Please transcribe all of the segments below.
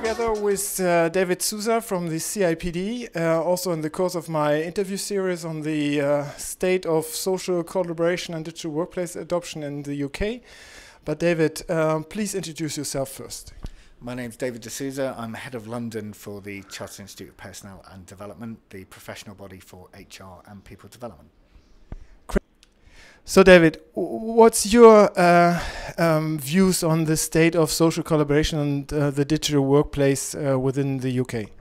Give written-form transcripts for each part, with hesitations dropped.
together with David Souza from the CIPD, also in the course of my interview series on the state of social collaboration and digital workplace adoption in the UK. But David, please introduce yourself first. My name's David D'Souza. I'm head of London for the Chartered Institute of Personnel and Development, the professional body for HR and people development. So David, what's your views on the state of social collaboration and the digital workplace within the UK?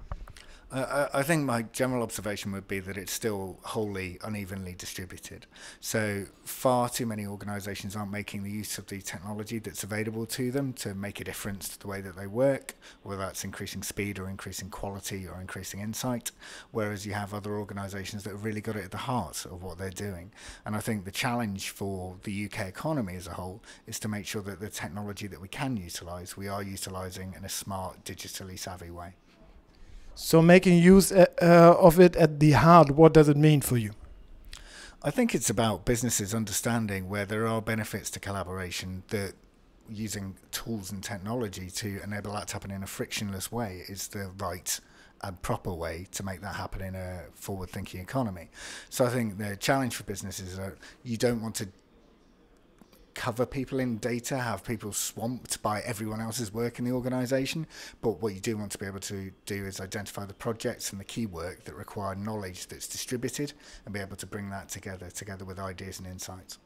I think my general observation would be that it's still wholly unevenly distributed. So far too many organisations aren't making the use of the technology that's available to them to make a difference to the way that they work, whether that's increasing speed or increasing quality or increasing insight, whereas you have other organisations that have really got it at the heart of what they're doing. And I think the challenge for the UK economy as a whole is to make sure that the technology that we can utilise, we are utilising in a smart, digitally savvy way. So making use of it at the heart, what does it mean for you? I think it's about businesses understanding where there are benefits to collaboration, that using tools and technology to enable that to happen in a frictionless way is the right and proper way to make that happen in a forward-thinking economy. So I think the challenge for businesses is that you don't want to cover people in data, have people swamped by everyone else's work in the organisation, but what you do want to be able to do is identify the projects and the key work that require knowledge that's distributed and be able to bring that together with ideas and insights.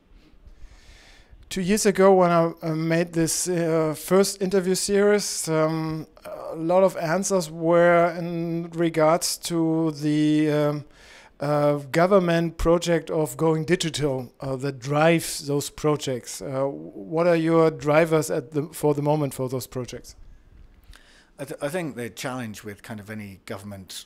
2 years ago, when I made this first interview series, a lot of answers were in regards to the government project of going digital that drives those projects. What are your drivers for the moment for those projects? I think the challenge with kind of any government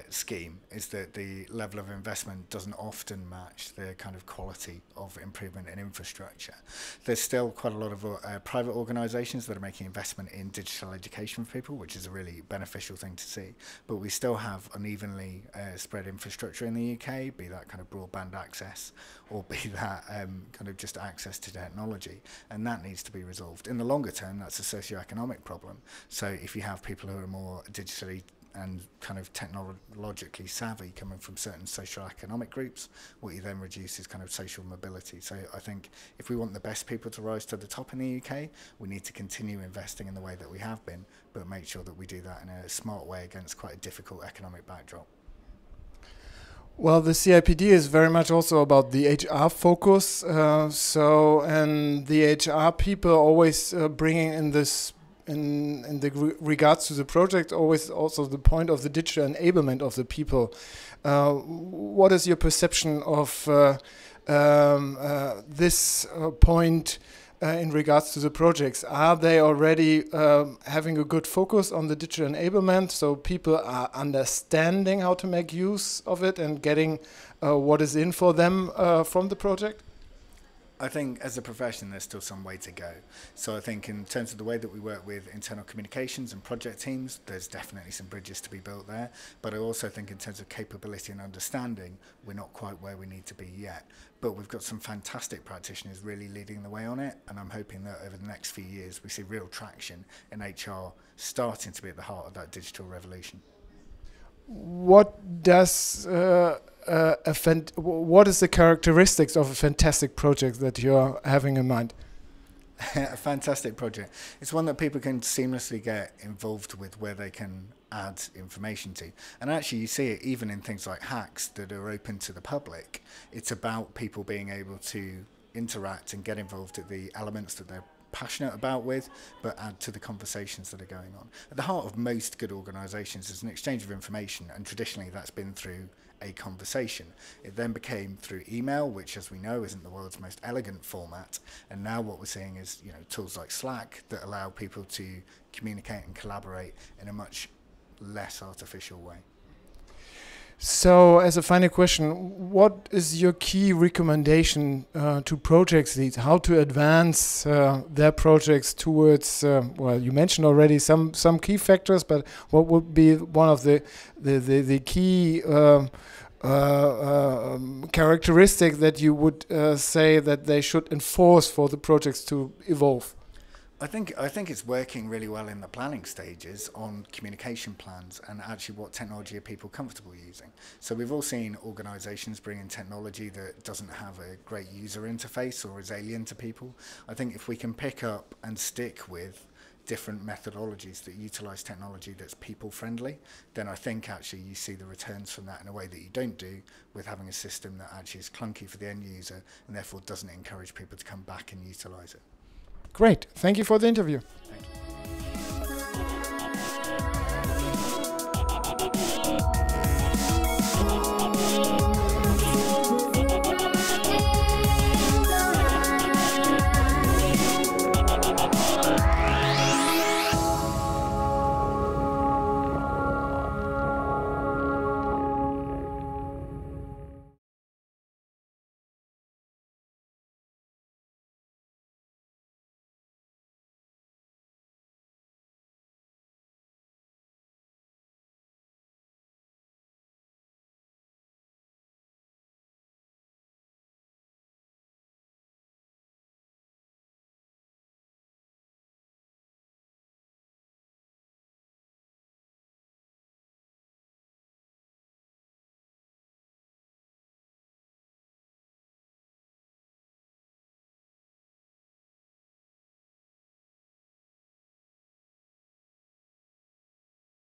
scheme is that the level of investment doesn't often match the kind of quality of improvement in infrastructure. There's still quite a lot of private organisations that are making investment in digital education for people, which is a really beneficial thing to see. But we still have unevenly spread infrastructure in the UK, be that kind of broadband access or be that kind of just access to technology, and that needs to be resolved. In the longer term, that's a socio-economic problem. So if you have people who are more digitally and kind of technologically savvy coming from certain social economic groups, what you then reduce is kind of social mobility. So I think if we want the best people to rise to the top in the UK, we need to continue investing in the way that we have been, but make sure that we do that in a smart way against quite a difficult economic backdrop. Well, the CIPD is very much also about the HR focus. And the HR people always bringing in this in the regards to the project, always also the point of the digital enablement of the people. What is your perception of this point in regards to the projects? Are they already having a good focus on the digital enablement, so people are understanding how to make use of it and getting what is in for them from the project? I think as a profession there's still some way to go. So I think in terms of the way that we work with internal communications and project teams, there's definitely some bridges to be built there. But I also think in terms of capability and understanding, we're not quite where we need to be yet. But we've got some fantastic practitioners really leading the way on it, and I'm hoping that over the next few years we see real traction in HR starting to be at the heart of that digital revolution. What does what is the characteristics of a fantastic project that you're having in mind? A fantastic project. It's one that people can seamlessly get involved with, where they can add information to. And actually you see it even in things like hacks that are open to the public. It's about people being able to interact and get involved at the elements that they're passionate about with, but add to the conversations that are going on. At the heart of most good organisations is an exchange of information, and traditionally that's been through a conversation. It then became through email, which as we know isn't the world's most elegant format, and now what we're seeing is tools like Slack that allow people to communicate and collaborate in a much less artificial way. So as a final question, what is your key recommendation to project leads, how to advance their projects towards, well, you mentioned already some key factors, but what would be one of the key characteristic that you would say that they should enforce for the projects to evolve? I think it's working really well in the planning stages on communication plans and actually what technology are people comfortable using. So we've all seen organisations bring in technology that doesn't have a great user interface or is alien to people. I think if we can pick up and stick with different methodologies that utilise technology that's people friendly, then I think actually you see the returns from that in a way that you don't do with having a system that actually is clunky for the end user and therefore doesn't encourage people to come back and utilise it. Great. Thank you for the interview.